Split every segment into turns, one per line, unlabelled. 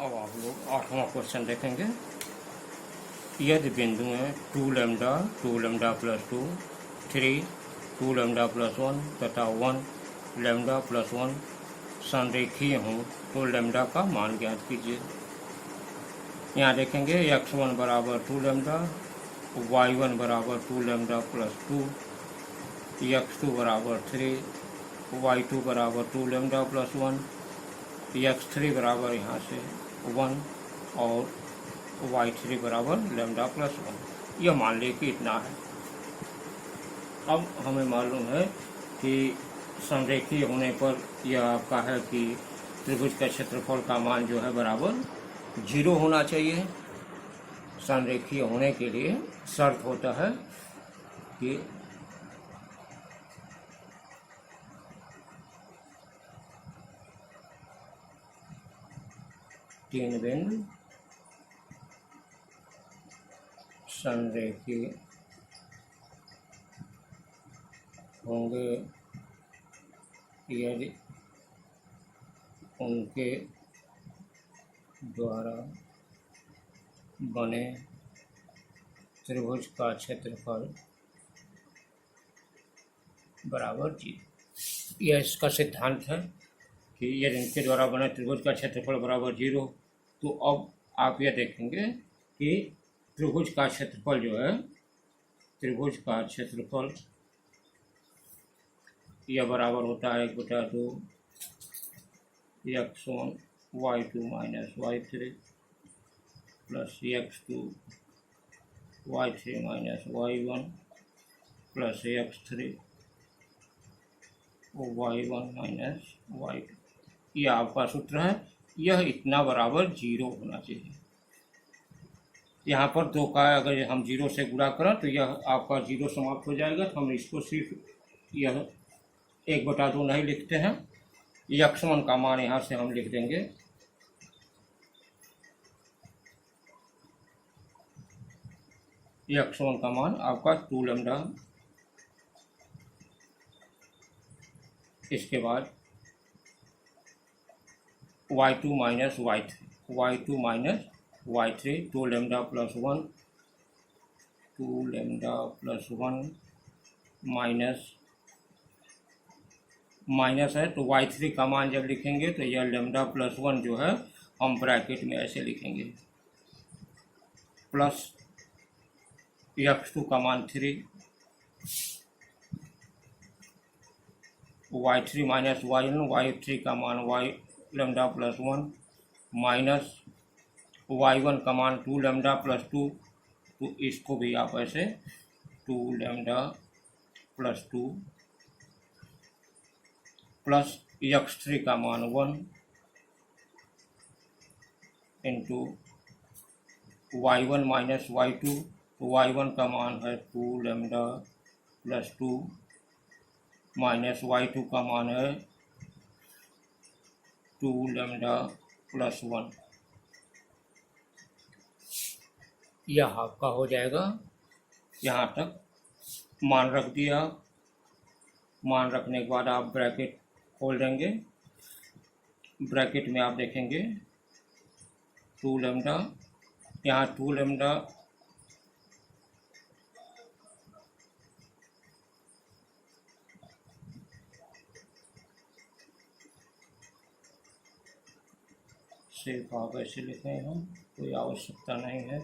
अब आप लोग 8वां क्वेश्चन देखेंगे। यदि बिंदु है 2 लैम्डा प्लस 2 3 2 लैम्डा प्लस 1 तथा 1 लैम्डा प्लस 1 संरेखीय हों तो लैम्डा का मान ज्ञात कीजिए। यहाँ देखेंगे x1 बराबर 2 लैम्डा, y1 बराबर 2 लैम्डा प्लस 2, x2 बराबर 3, y2 बराबर 2 लैम्डा प्लस 1, x3 बराबर यहाँ से 1 और y3 बराबर लैम्डा प्लस 1। यह मान लें कि इतना है। अब हमें मालूम है कि संरेखीय होने पर यह आपका है कि त्रिभुज का क्षेत्रफल का मान जो है बराबर 0 होना चाहिए। संरेखीय होने के लिए शर्त होता है कि तीन बिंदु संरेखीय होंगे यदि उनके द्वारा बने त्रिभुज का क्षेत्रफल बराबर 0। यह इसका सिद्धांत है कि यदि इनके द्वारा बने त्रिभुज का क्षेत्रफल बराबर 0, तो अब आप यह देखेंगे कि त्रिभुज का क्षेत्रफल जो है, त्रिभुज का क्षेत्रफल यह बराबर होता है 1/2 x1 y2 minus y3 plus x2 y3 minus y1 plus x3 y1 minus y2। यह आपका सूत्र है। यह इतना बराबर 0 होना चाहिए। यहाँ पर 2 का अगर हम 0 से गुणा करें तो यह आपका 0 समाप्त हो जाएगा। तो हम इसको सिर्फ यह 1/2 नहीं लिखते हैं। x1 का मान यहाँ से हम लिख देंगे x1 का मान आपका 2 लैम्डा। इसके बाद y2 minus y3 2 lambda plus 1 2 lambda plus 1 minus है तो y3 का मान जब लिखेंगे तो यह लैम्डा प्लस 1 जो है हम ब्रैकेट में ऐसे लिखेंगे, प्लस x2 का मान 3 y3 माइनस y1 y3 का मान y lambda plus 1 minus y1 का मान 2 लैम्डा प्लस 2, तो इसको भी आप ऐसे 2 लैम्डा प्लस 2 प्लस x3 का मान 1 इंटू y1 माइनस y2, तो y1 का मान है 2 लैम्डा प्लस 2 माइनस y2 का मान है 2 लैम्डा प्लस 1। यह आपका हो जाएगा। यहाँ तक मान रख दिया। मान रखने के बाद आप ब्रैकेट खोल देंगे। ब्रैकेट में आप देखेंगे 2 लैम्डा, यहाँ 2 लैम्डा सिर्फ आप ऐसे लिखें हैं, कोई आवश्यकता नहीं है।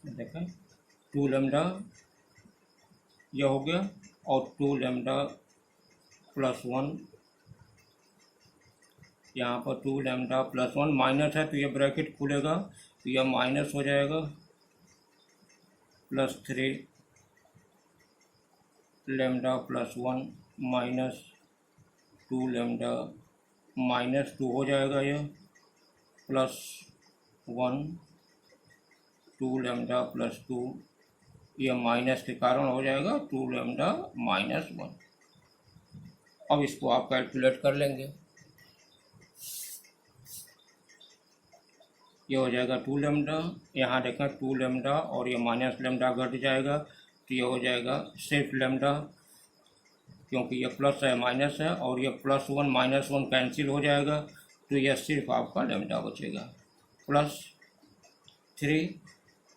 देखें 2 लैम्डा यह हो गया और 2 लैम्डा प्लस 1, यहाँ पर 2 लैम्डा प्लस 1 माइनस है तो यह ब्रैकेट खुलेगा तो यह माइनस हो जाएगा, plus 3 lambda plus 1 minus 2 lambda minus 2 हो जाएगा, यह प्लस 1 2 लैम्डा प्लस 2, यह माइनस के कारण हो जाएगा 2 लैम्डा माइनस 1। अब इसको आप कैलकुलेट कर लेंगे। ये हो जाएगा 2 लैम्डा, यहाँ देखें 2 लैम्डा और ये माइनस लैम्डा घट जाएगा तो ये हो जाएगा सिर्फ लैम्डा, क्योंकि ये प्लस है माइनस है और ये +1 -1 कैंसिल हो जाएगा तो यह सिर्फ आपका लैम्डा बचेगा। प्लस 3,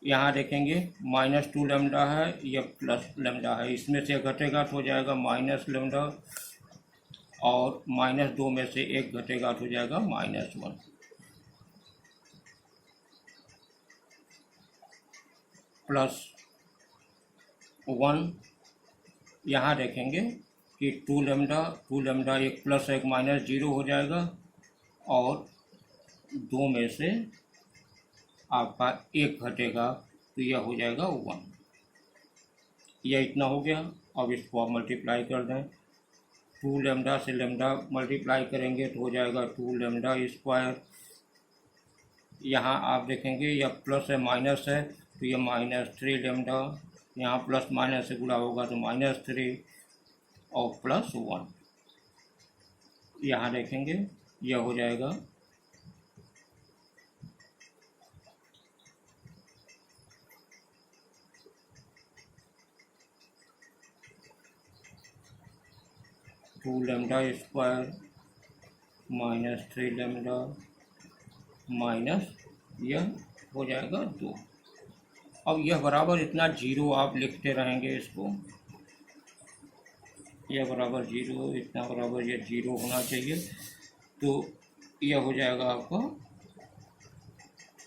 यहाँ देखेंगे -2 लैम्डा है, यह प्लस लैम्डा है, इसमें से घटेगा तो हो जाएगा माइनस लैम्डा, और -2 में से 1 घटेगा तो हो जाएगा -1। प्लस 1, यहाँ देखेंगे कि 2 लैम्डा एक प्लस एक माइनस 0 हो जाएगा, और 2 में से आपका 1 घटेगा तो यह हो जाएगा 1। यह इतना हो गया। अब इसको आप मल्टीप्लाई कर दें, 2 लैम्डा से लैम्डा मल्टीप्लाई करेंगे तो हो जाएगा 2 लैम्डा स्क्वायर। यहाँ आप देखेंगे यह प्लस है माइनस है तो यह -3 लैम्डा, यहाँ प्लस माइनस से गुणा होगा तो -3 और प्लस 1। यहाँ देखेंगे यह हो जाएगा 2 लैम्डा स्क्वायर -3 लैम्डा माइनस यह हो जाएगा 2। अब यह बराबर इतना 0 आप लिखते रहेंगे, इसको यह बराबर 0, इतना बराबर यह 0 होना चाहिए। तो यह हो जाएगा आपका,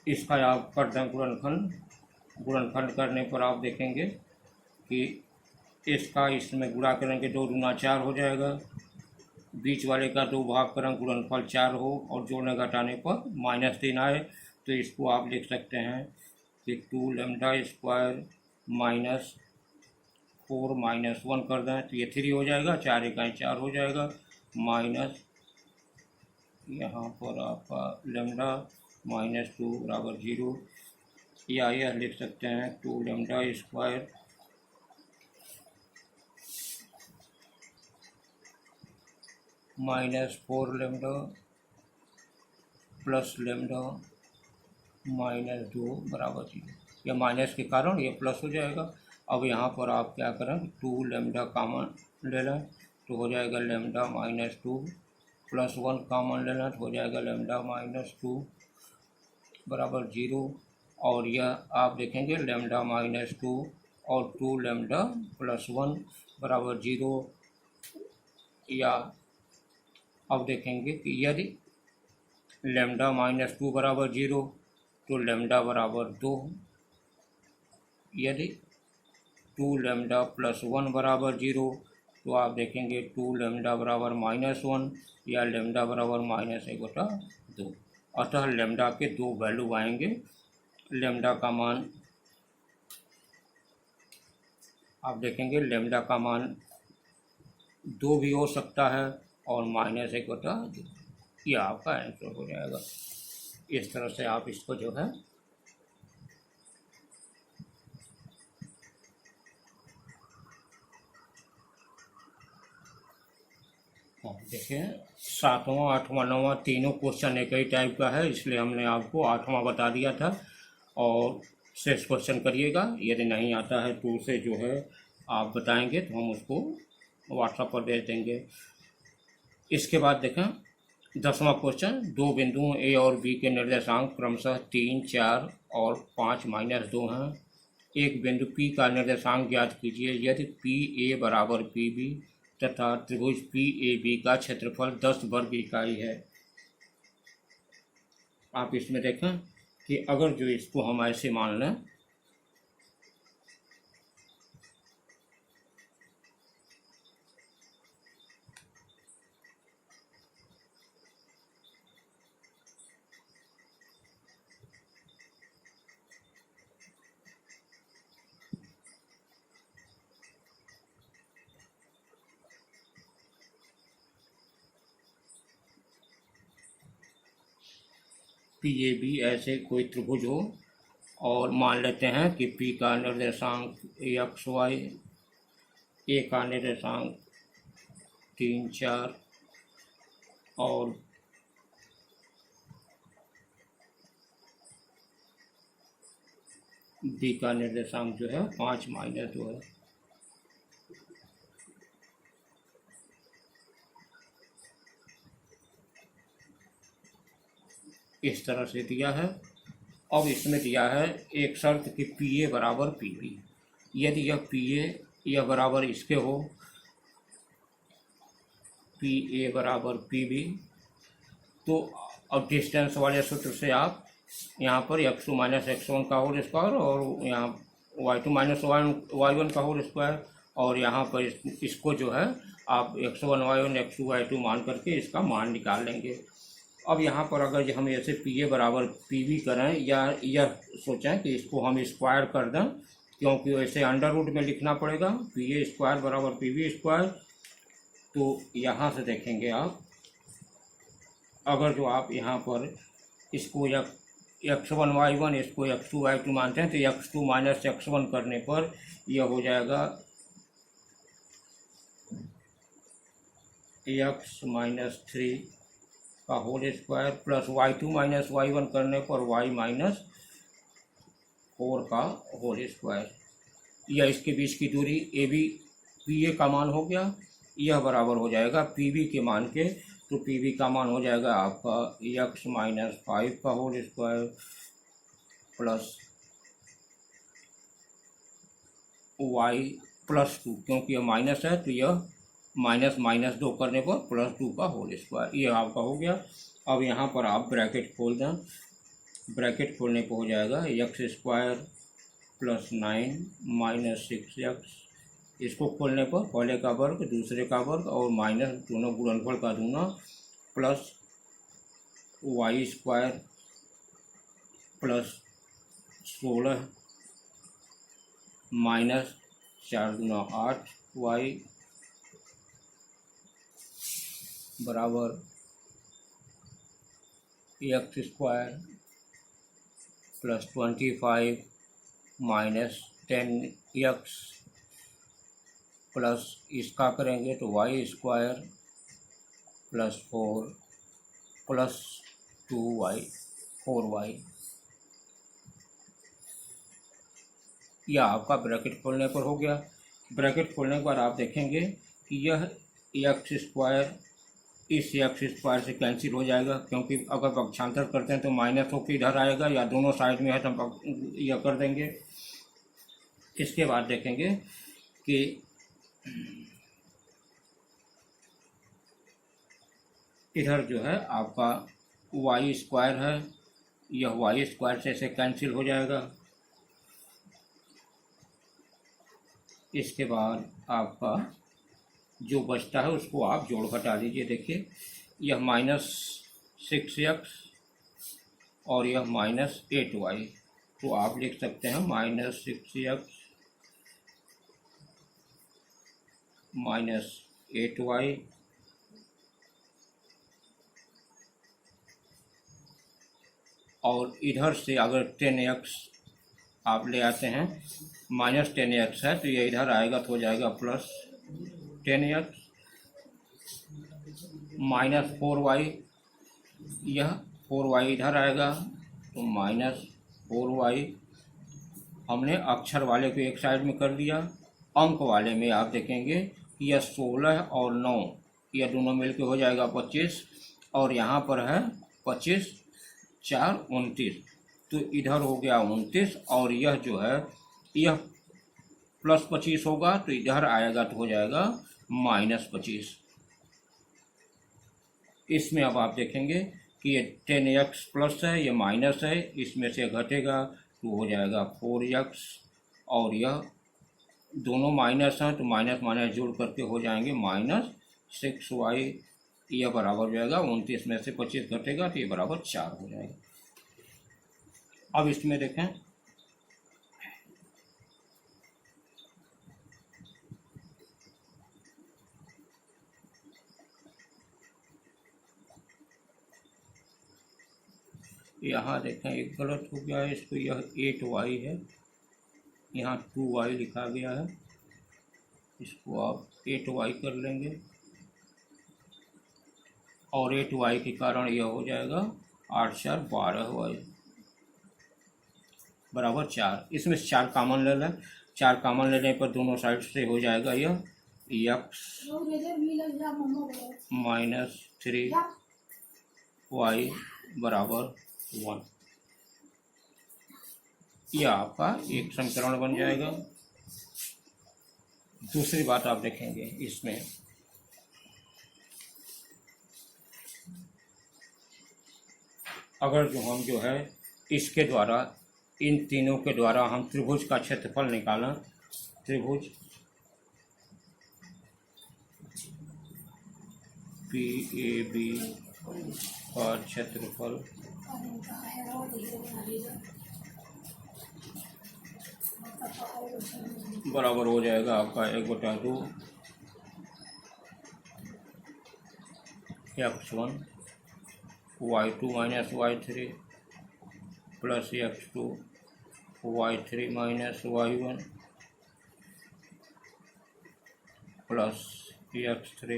इसका आप कर दें गुणनखंड करने पर आप देखेंगे कि इसका इसमें गुणा करेंगे 2 दूना 4 हो जाएगा, बीच वाले का 2 भाग करें गुणनफल 4 हो और जोड़ने घटाने पर -3 आए, तो इसको आप लिख सकते हैं कि 2 लैम्डा स्क्वायर -4 -1 कर दें तो ये 3 हो जाएगा, 4 इकाई 4 हो जाएगा, माइनस यहाँ पर आपका लैम्डा -2 बराबर 0, या यह लिख सकते हैं 2 lambda square -4 lambda plus lambda -2 बराबर 0। यह माइनस के कारण ये प्लस हो जाएगा। अब यहाँ पर आप क्या करें, 2 लैम्डा कॉमन ले लें तो हो जाएगा लैम्डा -2 प्लस 1 कॉमन ले लें तो हो जाएगा लैम्डा -2 बराबर 0। और यह आप देखेंगे लैम्डा -2 और 2 लैम्डा प्लस 1 बराबर 0, या अब देखेंगे कि यदि लैम्डा -2 बराबर 0 तो लैम्डा बराबर 2, यदि 2 लैम्डा प्लस 1 बराबर 0 तो आप देखेंगे 2 लैम्डा बराबर -1 या लैम्डा बराबर -1/2। अतः लैम्डा के 2 वैल्यू आएंगे। लैम्डा का मान आप देखेंगे लैम्डा का मान 2 भी हो सकता है और -1/2, यह आपका आंसर हो जाएगा। इस तरह से आप इसको जो है देखिए 7वां 8वां 9वां तीनों क्वेश्चन एक ही टाइप का है, इसलिए हमने आपको 8वां बता दिया था। और शेष क्वेश्चन करिएगा, यदि नहीं आता है तो उसे जो है आप बताएंगे तो हम उसको व्हाट्सएप पर भेज देंगे। इसके बाद देखें 10वां क्वेश्चन, 2 बिंदुओं ए और बी के निर्देशांक क्रमशः 3, 4 और 5 -2 हैं। एक बिंदु P का निर्देशांक ज्ञात कीजिए यदि PA बराबर PB तथा त्रिभुज PAB का क्षेत्रफल 10 वर्ग इकाई है। आप इसमें देखें कि अगर जो इसको हम ऐसे मान लें, PAB ऐसे कोई त्रिभुज हो और मान लेते हैं कि P का निर्देशांक XY, A का निर्देशांक 3, 4 और B का निर्देशांक जो है 5 -2 है। इस तरह से दिया है। अब इसमें दिया है एक शर्त कि पी ए बराबर पी बी। यदि यह पी ए यह बराबर इसके हो, पी ए बराबर पी बी, तो अब डिस्टेंस वाले सूत्र से आप यहाँ पर x2 माइनस x1 का होल स्क्वायर और यहाँ y2 माइनस y1 का होल स्क्वायर, और यहाँ पर इसको जो है आप x1 y1 x2 y2 मान करके इसका मान निकाल लेंगे। अब यहाँ पर अगर हम ऐसे पी ए बराबर पी बी करें या यह सोचें कि इसको हम स्क्वायर कर दें, क्योंकि वैसे अंडर रूट में लिखना पड़ेगा पी ए स्क्वायर बराबर पी बी स्क्वायर, तो यहाँ से देखेंगे आप, अगर जो आप यहाँ पर इसको x1 y1 इसको x2 y2 मानते हैं तो x2 माइनस x1 करने पर यह हो जाएगा x माइनस 3 का whole square plus y2 minus y1 करने पर y माइनस 4 का होल स्क्वायर। यह इसके बीच की दूरी ए बी पी ए का मान हो गया, यह बराबर हो जाएगा पी बी के मान के, तो पी बी का मान हो जाएगा आपका x माइनस 5 का whole square plus y plus 2, क्योंकि यह माइनस है तो यह माइनस माइनस 2 करने पर प्लस 2 का होल स्क्वायर, यह आपका हो गया। अब यहाँ पर आप ब्रैकेट खोल दें, ब्रैकेट खोलने पर हो जाएगा x square plus 9 minus 6x, इसको खोलने पर पहले का वर्ग दूसरे का वर्ग और माइनस दोनों गुणनफल का दूना plus y square plus 16 minus 4 गुना 8 y बराबर x square plus 25 minus 10x plus इसका करेंगे तो y square plus 4 plus 2y 4y। यह आपका ब्रैकेट खोलने पर हो गया। ब्रैकेट खोलने के बाद आप देखेंगे कि यह x स्क्वायर इस x स्क्वायर से कैंसिल हो जाएगा, क्योंकि अगर पक्षांतर करते हैं तो माइनस होकर इधर आएगा, या दोनों साइड में है तो हम यह कर देंगे। इसके बाद देखेंगे कि इधर जो है आपका y स्क्वायर है, यह y स्क्वायर से ऐसे कैंसिल हो जाएगा। इसके बाद आपका जो बचता है उसको आप जोड़ घटा दीजिए। देखिए यह माइनस 6x और यह माइनस 8y, तो आप लिख सकते हैं माइनस 6x माइनस 8y और इधर से अगर 10x आप ले आते हैं, माइनस 10x है तो ये इधर आएगा तो हो जाएगा प्लस 10x माइनस 4y, यह 4y इधर आएगा तो माइनस 4y। हमने अक्षर वाले को एक साइड में कर दिया, अंक वाले में आप देखेंगे कि यह 16 और 9 यह दोनों मिलकर हो जाएगा 25, और यहाँ पर है 25 4 29, तो इधर हो गया 29, और यह जो है यह प्लस 25 होगा तो इधर आएगा तो हो जाएगा माइनस 25। इसमें अब आप देखेंगे कि ये 10x प्लस है, ये माइनस है, इसमें से घटेगा तो हो जाएगा 4x, और यह दोनों माइनस हैं तो माइनस माइनस जोड़ करके हो जाएंगे माइनस 6y, यह बराबर हो जाएगा 29 में से 25 घटेगा तो ये बराबर 4 हो जाएगा। अब इसमें देखें यहाँ देखें एक गलत हो गया है, इसको यह 8y है, यहाँ 2y लिखा गया है, इसको आप 8y कर लेंगे और 8y के कारण यह हो जाएगा 8 4 12y बराबर 4। इसमें 4 कॉमन ले लें, 4 कॉमन लेने पर दोनों साइड से हो जाएगा यह x माइनस 3y बराबर 1। यह आपका एक समीकरण बन जाएगा। दूसरी बात आप देखेंगे इसमें, अगर हम जो है इसके द्वारा, इन तीनों के द्वारा हम त्रिभुज का क्षेत्रफल निकालें, त्रिभुज PAB का क्षेत्रफल बराबर हो जाएगा आपका 1/2 x1 y2 minus y3 plus x2 y3 minus y1 plus x3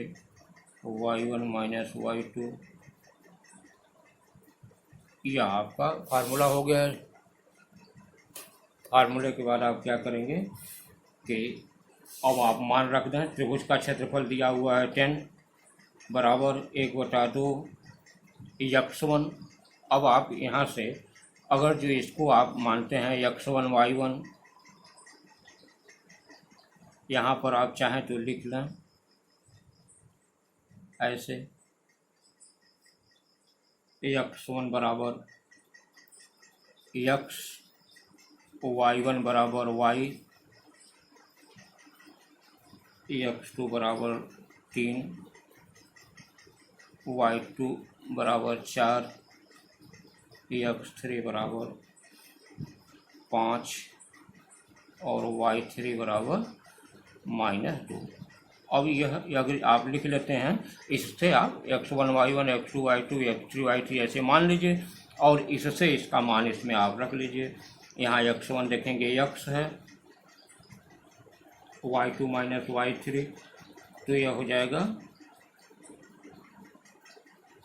y1 minus y2। यह आपका फार्मूला हो गया है। फार्मूले के बाद आप क्या करेंगे कि अब आप मान रख दें, त्रिभुज का क्षेत्रफल दिया हुआ है 10 बराबर 1/2 x1। अब आप यहाँ से अगर जो इसको आप मानते हैं x1 y1, यहाँ पर आप चाहें तो लिख लें ऐसे, x1 बराबर x, y1 बराबर y, x2 बराबर 3, y2 बराबर 4, x3 बराबर 5 और y3 बराबर -2। अब यह अगर आप लिख लेते हैं, इससे आप x1 y1 x2 y2 x3 y3 ऐसे मान लीजिए और इससे इसका मान इसमें आप रख लीजिए। यहाँ x1 देखेंगे x है, y2 माइनस y3, तो यह हो जाएगा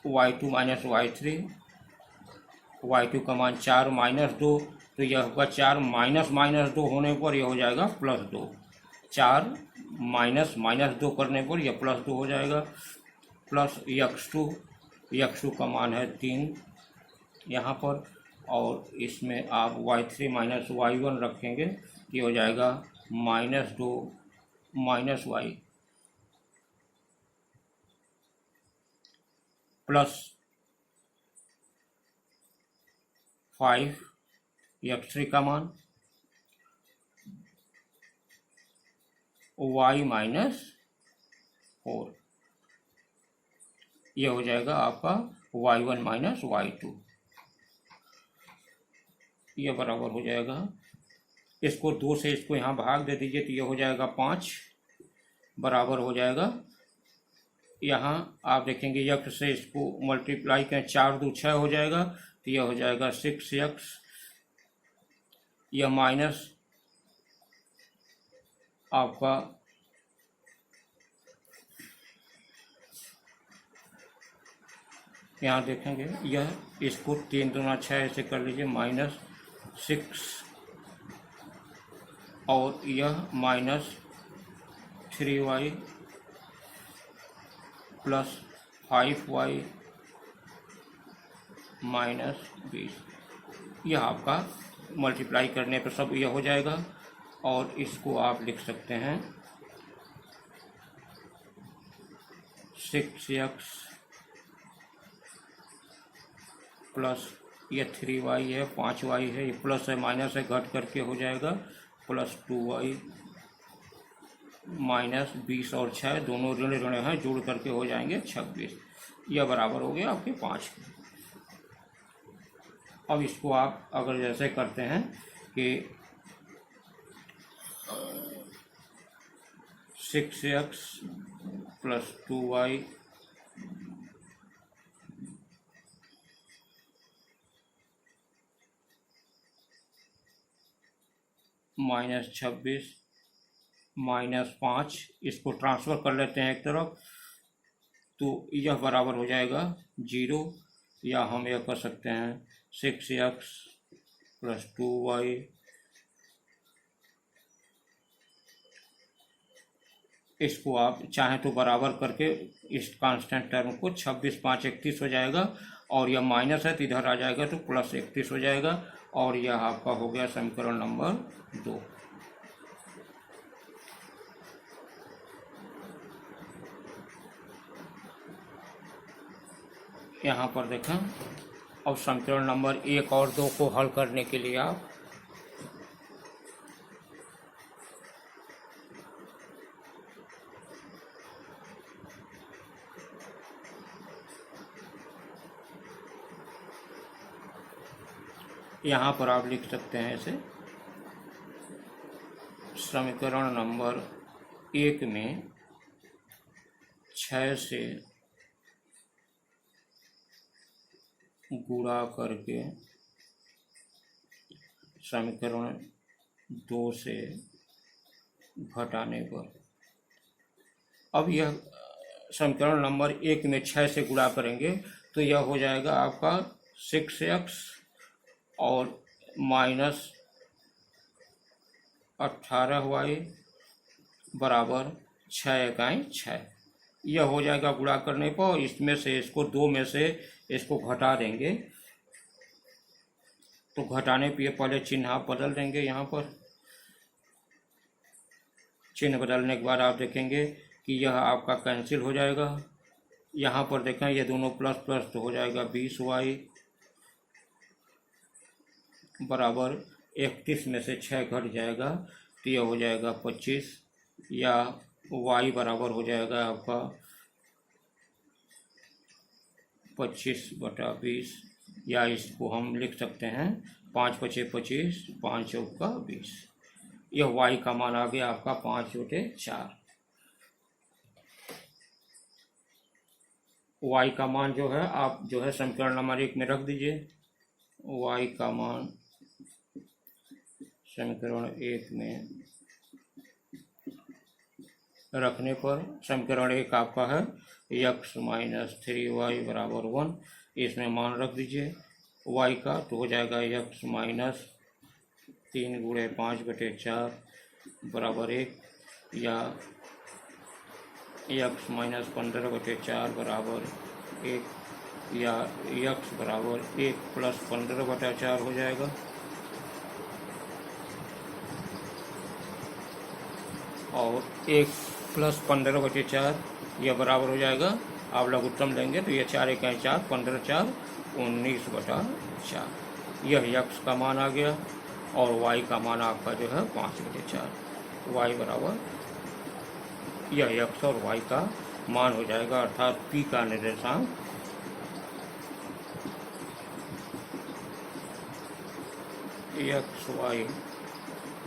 y2 माइनस y3, y2 का मान 4 -2, तो यह होगा 4 -2 होने पर यह हो जाएगा +2। 4 -2 करने पर यह +2 हो जाएगा। प्लस x2 का मान है 3 यहाँ पर, और इसमें आप y3 माइनस y1 रखेंगे, ये हो जाएगा -2 माइनस y प्लस 5 x3 का मान, y माइनस 4, यह हो जाएगा आपका y1 माइनस y2। यह बराबर हो जाएगा, इसको 2 से इसको यहाँ भाग दे दीजिए तो यह हो जाएगा 5 बराबर हो जाएगा। यहाँ आप देखेंगे x से इसको मल्टीप्लाई करें, 4 2 6 हो जाएगा, तो यह हो जाएगा 6x, यह माइनस आपका यहाँ देखेंगे, यह इसको 3 दूना 6 ऐसे कर लीजिए, -6 और यह -3y प्लस 5y -20। यह आपका मल्टीप्लाई करने पर सब यह हो जाएगा, और इसको आप लिख सकते हैं 6x प्लस यह 3y है, 5y है, ये प्लस है माइनस है, घट करके हो जाएगा प्लस 2y -20 और 6 दोनों ऋण ऋण हैं, जोड़ करके हो जाएंगे 26। यह बराबर हो गया आपके 5 के। अब इसको आप अगर जैसे करते हैं कि 6x प्लस 2y -26 -5, इसको ट्रांसफ़र कर लेते हैं एक तरफ, तो यह बराबर हो जाएगा 0, या हम यह कर सकते हैं 6x प्लस 2y इसको आप चाहें तो बराबर करके इस कांस्टेंट टर्म को 26 5 31 हो जाएगा, और यह माइनस है तो इधर आ जाएगा तो प्लस 31 हो जाएगा, और यह आपका हो गया समीकरण नंबर 2। यहाँ पर देखें, अब समीकरण नंबर 1 और 2 को हल करने के लिए आप यहाँ पर आप लिख सकते हैं इसे, समीकरण नंबर 1 में 6 से गुणा करके समीकरण 2 से घटाने पर, अब यह समीकरण नंबर 1 में 6 से गुणा करेंगे तो यह हो जाएगा आपका 6x और माइनस 18y बराबर 6 इकाई 6। यह हो जाएगा गुणा करने पर, इसमें से इसको 2 में से इसको घटा देंगे, तो घटाने पे पहले चिन्ह आप बदल देंगे। यहाँ पर चिन्ह बदलने के बाद आप देखेंगे कि यह आपका कैंसिल हो जाएगा। यहाँ पर देखें ये दोनों प्लस प्लस तो हो जाएगा 20y बराबर 31 में से 6 घट जाएगा तो यह हो जाएगा 25, या y बराबर हो जाएगा आपका 25/20, या इसको हम लिख सकते हैं 5 × 5 = 25, 5 × 4 = 20। यह y का मान आ गया आपका 5/4। y का मान जो है आप जो है समीकरण नंबर 1 में रख दीजिए। y का मान समीकरण 1 में रखने पर समीकरण 1 आपका है x - 3y बराबर 1, इसमें मान रख दीजिए y का, तो हो जाएगा x - 3 × 5/4 बराबर 1, या x - 15/4 बराबर 1, या x बराबर 1 + 15/4 हो जाएगा। और 1 + 15/4 यह बराबर हो जाएगा, आप लघुत्तम लेंगे तो यह 4 इकाई 4, 15 × 4 = 19/4। यह x का मान आ गया, और y का मान आपका जो है 5/4। y बराबर यह x और y का मान हो जाएगा, अर्थात p का निर्देशांक x y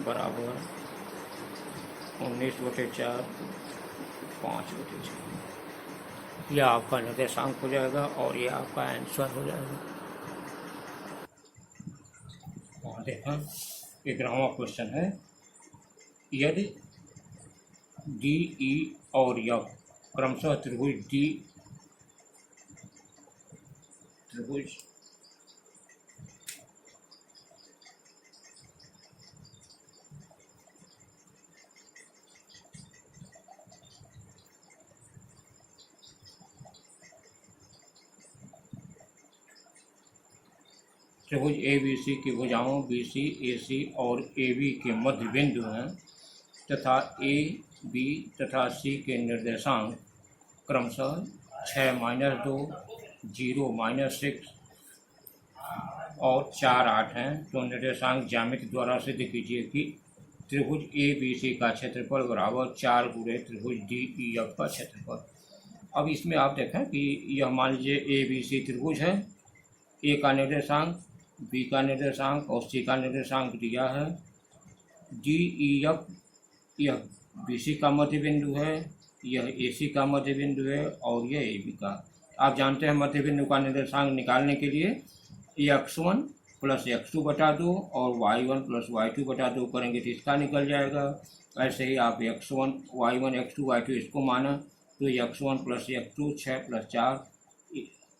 बराबर 19/4, 5/4। यह आपका निर्देशांक हो जाएगा और यह आपका आंसर हो जाएगा। और देखा 11वां क्वेश्चन है, यदि डी ई और एफ क्रमशः त्रिभुज त्रिभुज ए बी सी की भुजाओं बी सी ए सी और ए बी के मध्य बिंदु हैं, तथा ए बी तथा सी के निर्देशांक क्रमशः 6 - 2, 0 - 6 और 4 8 हैं, तो निर्देशांक ज्यामिति द्वारा सिद्ध कीजिए कि त्रिभुज ए बी सी का क्षेत्रफल बराबर 4 × त्रिभुज डी ई एफ का क्षेत्रफल। अब इसमें आप देखें कि यह मान लीजिए ए बी सी त्रिभुज है, ए का निर्देशांक, बी का निर्देशांक और सी का निर्देशांक दिया है। डी ई एफ यह बी सी का मध्य बिंदु है, यह ए सी का मध्य बिंदु है, और यह ए बी का। आप जानते हैं मध्य बिंदु का निर्देशांक निकालने के लिए x1 + x2/2 और y1 + y2/2 करेंगे तो इसका निकल जाएगा। ऐसे ही आप x1 y1 x2 y2 इसको माना तो x1 + x2 6 + 4,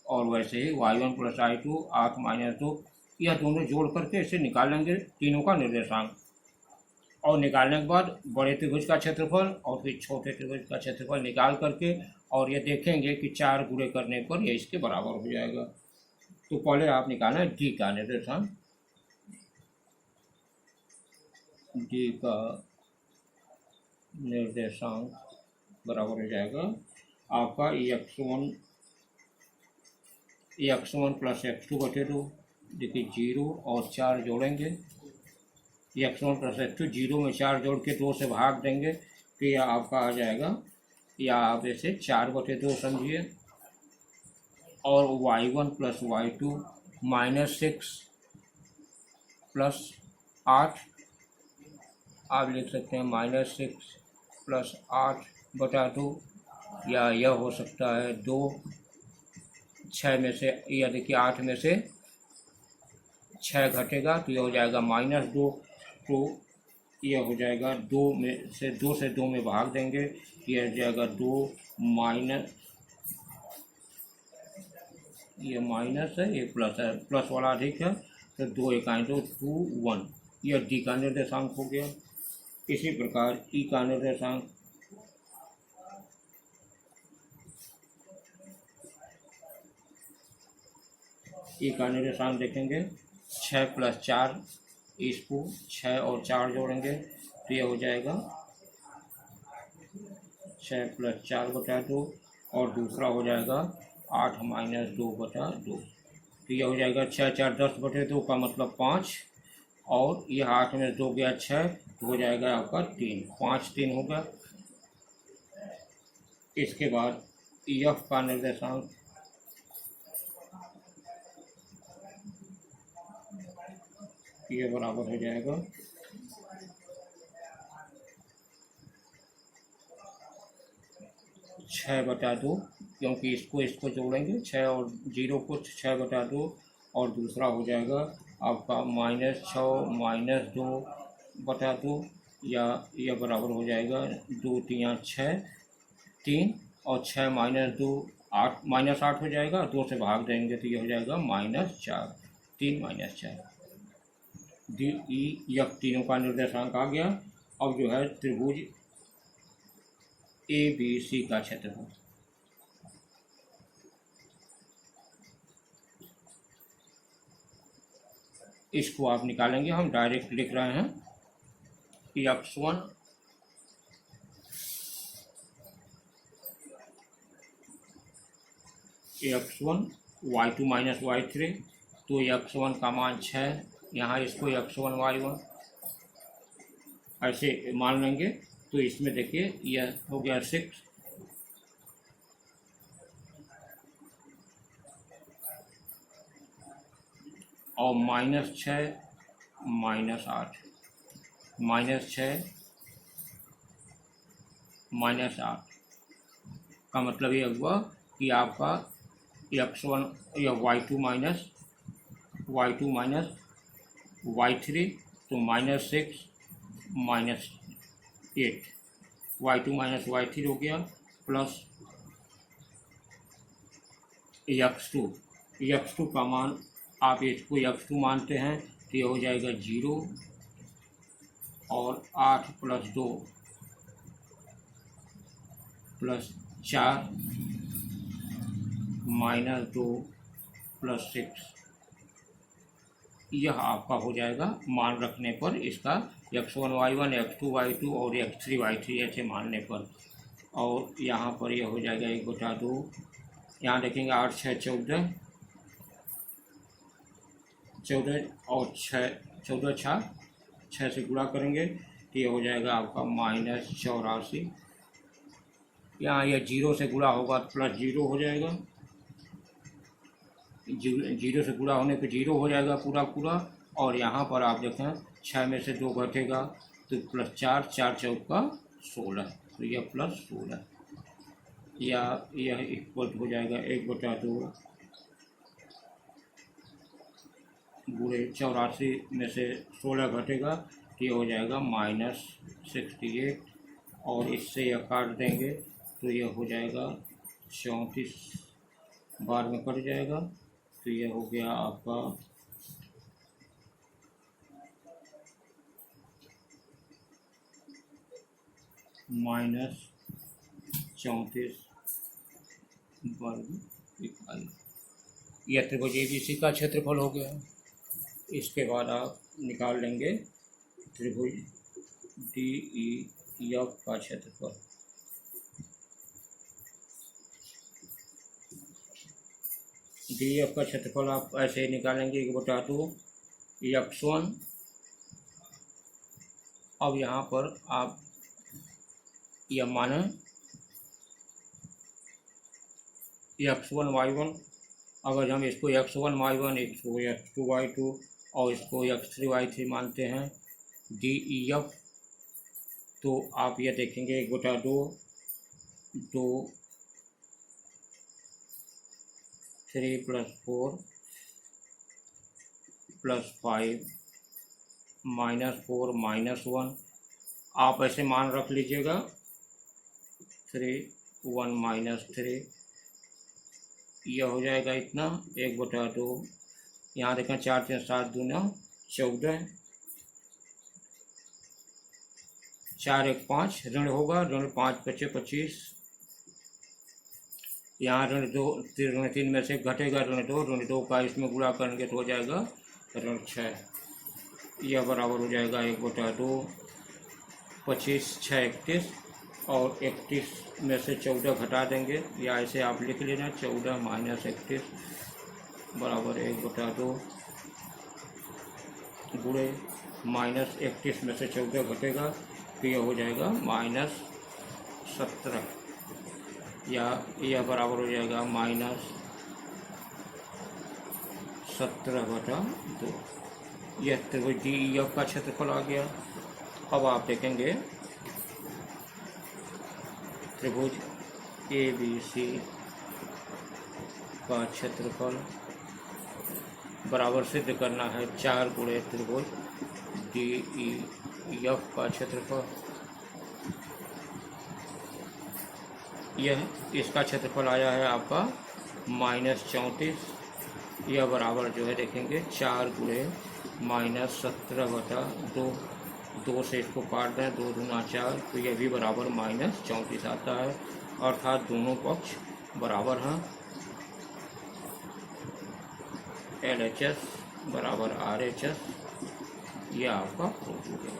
और वैसे ही y1 + y2 8 - 2, यह दोनों जोड़ करके इसे निकालेंगे तीनों का निर्देशांक। और निकालने के बाद बड़े त्रिभुज का क्षेत्रफल और फिर छोटे त्रिभुज का क्षेत्रफल निकाल करके और ये देखेंगे कि 4 गुणे करने पर ये इसके बराबर हो जाएगा। तो पहले आप निकालें डी का निर्देशांक, डी का निर्देशांक बराबर हो जाएगा आपका x1 प्लस x2 बटे 2। देखिए 0 और 4 जोड़ेंगे, x1 प्लस x2 0 में 4 जोड़ के 2 से भाग देंगे तो यह आपका आ जाएगा, या आप इसे 4 बटे 2 समझिए। और y1 प्लस y2 -6 प्लस 8 आप लिख सकते हैं -6 प्लस 8 बटा 2, या यह हो सकता है 2 6 में से, या देखिए 8 में से 6 घटेगा तो यह हो जाएगा -2। तो यह हो जाएगा 2 से 2 में भाग देंगे, यह हो जाएगा 2 माइनस, ये माइनस है ये प्लस है, प्लस वाला अधिक है तो 2 इकाई 2 2 1, यह डी का निर्देशांक हो गया। इसी प्रकार ई का निर्देशांक, ई का निर्देशांक देखेंगे 6 प्लस 4, इसको 6 और 4 जोड़ेंगे तो यह हो जाएगा 6 प्लस 4 बटा 2, और दूसरा हो जाएगा 8 माइनस 2 बटा 2, तो यह हो जाएगा 6 4 10 बटे 2 का मतलब 5, और यह 8 में 2 गया 6 तो हो जाएगा आपका 3, 5 3 होगा। इसके बाद एफ का निर्देशांक, ये बराबर हो जाएगा 6 बटा 2, क्योंकि इसको जोड़ेंगे 6 और 0 को 6 बटा 2, और दूसरा हो जाएगा आपका -6 माइनस 2 बटा 2, या यह बराबर हो जाएगा 2 3 6 3, और 6 माइनस 2 8 -8 हो जाएगा, 2 से भाग देंगे तो यह हो जाएगा -4, 3 -4। डी ई एफ तीनों का निर्देशांक आ गया। अब जो है त्रिभुज ए बी सी का क्षेत्रफल, इसको आप निकालेंगे, हम डायरेक्ट लिख रहे हैं x1 y2 माइनस y3, तो x1 का मान 6, यहाँ इसको x1 y1 ऐसे मान लेंगे, तो इसमें देखिए यह हो गया 6, और -6 -8 -6 -8 का मतलब ये हुआ कि आपका x1 या y2 माइनस y3, तो -6 -8 y2 माइनस y3 हो गया, प्लस x2 का मान आप इसको x2 मानते हैं तो ये हो जाएगा 0, और 8 प्लस 2 प्लस 4 माइनस 2 प्लस 6, यह आपका हो जाएगा मान रखने पर इसका x1 y1 x2 y2 और x3 y3 ऐसे मानने पर। और यहाँ पर यह हो जाएगा 1 बटा 2, यहाँ देखेंगे 8 6 14 और 6 से गुणा करेंगे तो ये हो जाएगा आपका -84, यहाँ यह 0 से गुणा होगा तो प्लस 0 हो जाएगा, 0 से गुणा होने पे 0 हो जाएगा पूरा, और यहाँ पर आप देखें 6 में से 2 घटेगा तो प्लस 4 4 चौका 16, तो यह प्लस 16, या यह इक्वल हो जाएगा 1 बटा 2 गुणे 84 में से 16 घटेगा तो ये हो जाएगा -68, और इससे यह काट देंगे तो यह हो जाएगा 34 बार में कट जाएगा, तो यह हो गया आपका -34 वर्ग इकाई। यह त्रिभुज ABC का क्षेत्रफल हो गया। इसके बाद आप निकाल लेंगे त्रिभुज DEF का क्षेत्रफल। DEF का क्षेत्रफल आप ऐसे ही निकालेंगे 1/2 x1। अब यहाँ पर आप यह माने x1 y1, अगर हम इसको x1 y1, इसको x2 y2 और इसको x3 y3 मानते हैं DEF, तो आप यह देखेंगे 1/2 2 3 + 4 + 5 -4 -1, आप ऐसे मान रख लीजिएगा 3 1 -3, यह हो जाएगा इतना 1/2। यहाँ देखें 4 3 7 दूना 14, 4 1 5 ऋण होगा, ऋण 5 बचे 25, यहाँ ऋण 3 में से घटेगा ऋण 2 का इसमें गुणा करेंगे तो हो जाएगा ऋण 6। यह बराबर हो जाएगा 1/2, 25 6 31 और 31 में से 14 घटा देंगे, या ऐसे आप लिख लेना 14 - 31 बराबर 1/2 गुणे -31 में से 14 घटेगा तो यह हो जाएगा -17, या यह बराबर हो जाएगा -17/2। यह त्रिभुज DEF का क्षेत्रफल आ गया। अब आप देखेंगे त्रिभुज ABC का क्षेत्रफल बराबर सिद्ध करना है 4 गुणे त्रिभुज DEF का क्षेत्रफल। यह इसका क्षेत्रफल आया है आपका -34, यह बराबर जो है देखेंगे 4 गुणे -17/2, 2 से इसको काट दें 2 दूना 4, तो यह भी बराबर -34 आता है, अर्थात दोनों पक्ष बराबर हैं। LHS बराबर RHS, यह आपका प्रूफ हो गया।